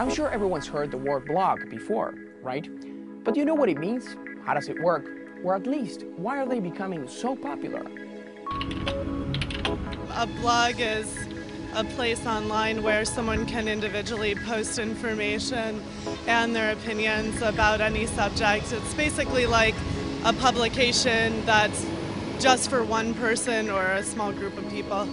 I'm sure everyone's heard the word blog before, right? But do you know what it means? How does it work? Or at least, why are they becoming so popular? A blog is a place online where someone can individually post information and their opinions about any subject. It's basically like a publication that's just for one person or a small group of people.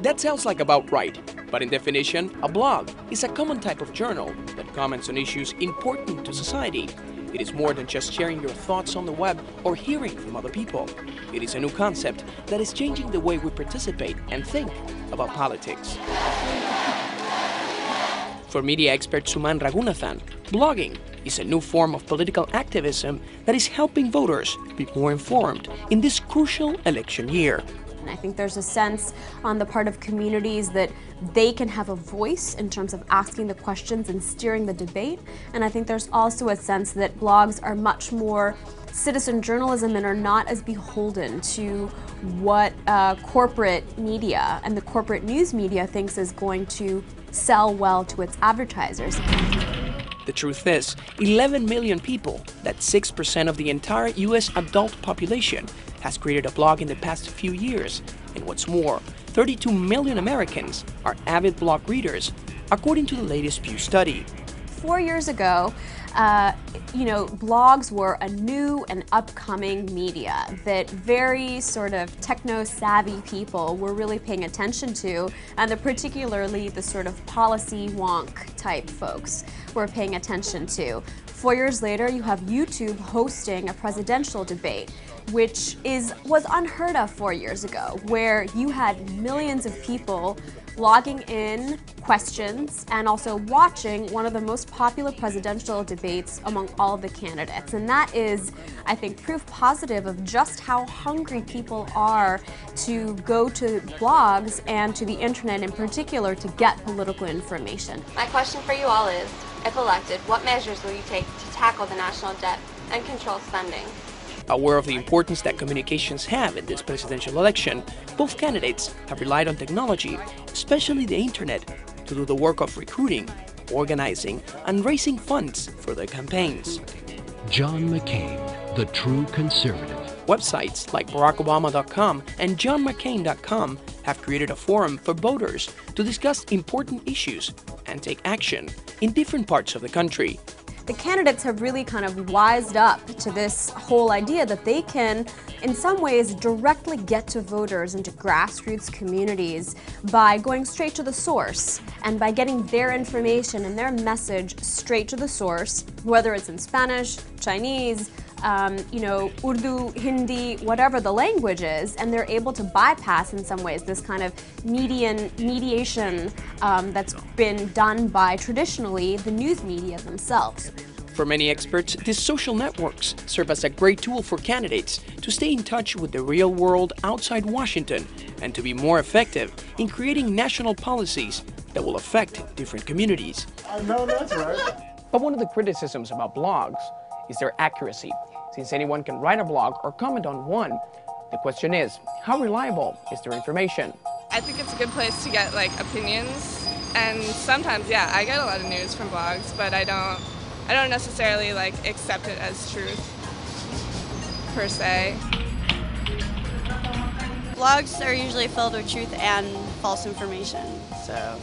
That sounds like about right, but in definition, a blog is a common type of journal that comments on issues important to society. It is more than just sharing your thoughts on the web or hearing from other people. It is a new concept that is changing the way we participate and think about politics. For media expert Suman Raghunathan, blogging is a new form of political activism that is helping voters be more informed in this crucial election year. I think there's a sense on the part of communities that they can have a voice in terms of asking the questions and steering the debate. And I think there's also a sense that blogs are much more citizen journalism and are not as beholden to what corporate media and the corporate news media thinks is going to sell well to its advertisers. The truth is, 11 million people, that's 6% of the entire US adult population, has created a blog in the past few years. And what's more, 32 million Americans are avid blog readers, according to the latest Pew study. 4 years ago, blogs were a new and upcoming media that very sort of techno-savvy people were really paying attention to, and particularly the sort of policy wonk type folks were paying attention to. 4 years later, you have YouTube hosting a presidential debate, which was unheard of 4 years ago, where you had millions of people logging in questions and also watching one of the most popular presidential debates among all of the candidates. And that is, I think, proof positive of just how hungry people are to go to blogs and to the internet in particular to get political information. My question for you all is, if elected, what measures will you take to tackle the national debt and control spending? Aware of the importance that communications have in this presidential election, both candidates have relied on technology, especially the internet, to do the work of recruiting, organizing, and raising funds for their campaigns. John McCain, the true conservative. Websites like BarackObama.com and JohnMcCain.com have created a forum for voters to discuss important issues and take action in different parts of the country. The candidates have really kind of wised up to this whole idea that they can, in some ways, directly get to voters and to grassroots communities by going straight to the source and by getting their information and their message straight to the source, whether it's in Spanish, Chinese, Urdu, Hindi, whatever the language is, and they're able to bypass in some ways this kind of mediation that's been done by traditionally the news media themselves. For many experts, these social networks serve as a great tool for candidates to stay in touch with the real world outside Washington and to be more effective in creating national policies that will affect different communities. I know that's right. But one of the criticisms about blogs is their accuracy. Since anyone can write a blog or comment on one, the question is, how reliable is their information? I think it's a good place to get opinions, and sometimes, yeah, I get a lot of news from blogs, but I don't necessarily accept it as truth per se. Blogs are usually filled with truth and false information, so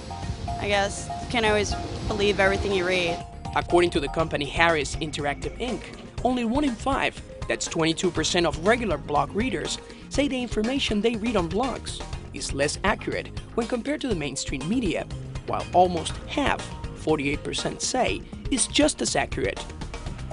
I guess you can't always believe everything you read. According to the company Harris Interactive Inc., only 1 in 5, that's 22% of regular blog readers, say the information they read on blogs is less accurate when compared to the mainstream media, while almost half, 48%, say is just as accurate.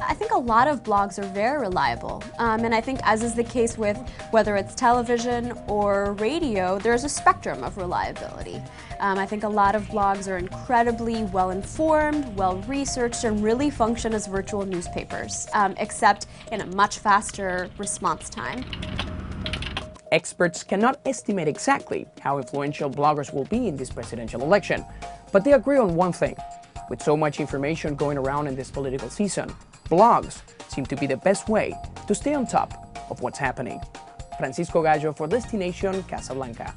I think a lot of blogs are very reliable, and I think, as is the case with whether it's television or radio, there's a spectrum of reliability. I think a lot of blogs are incredibly well-informed, well-researched, and really function as virtual newspapers, except in a much faster response time. Experts cannot estimate exactly how influential bloggers will be in this presidential election, but they agree on one thing. With so much information going around in this political season, blogs seem to be the best way to stay on top of what's happening. Francisco Gallo for Destination Casablanca.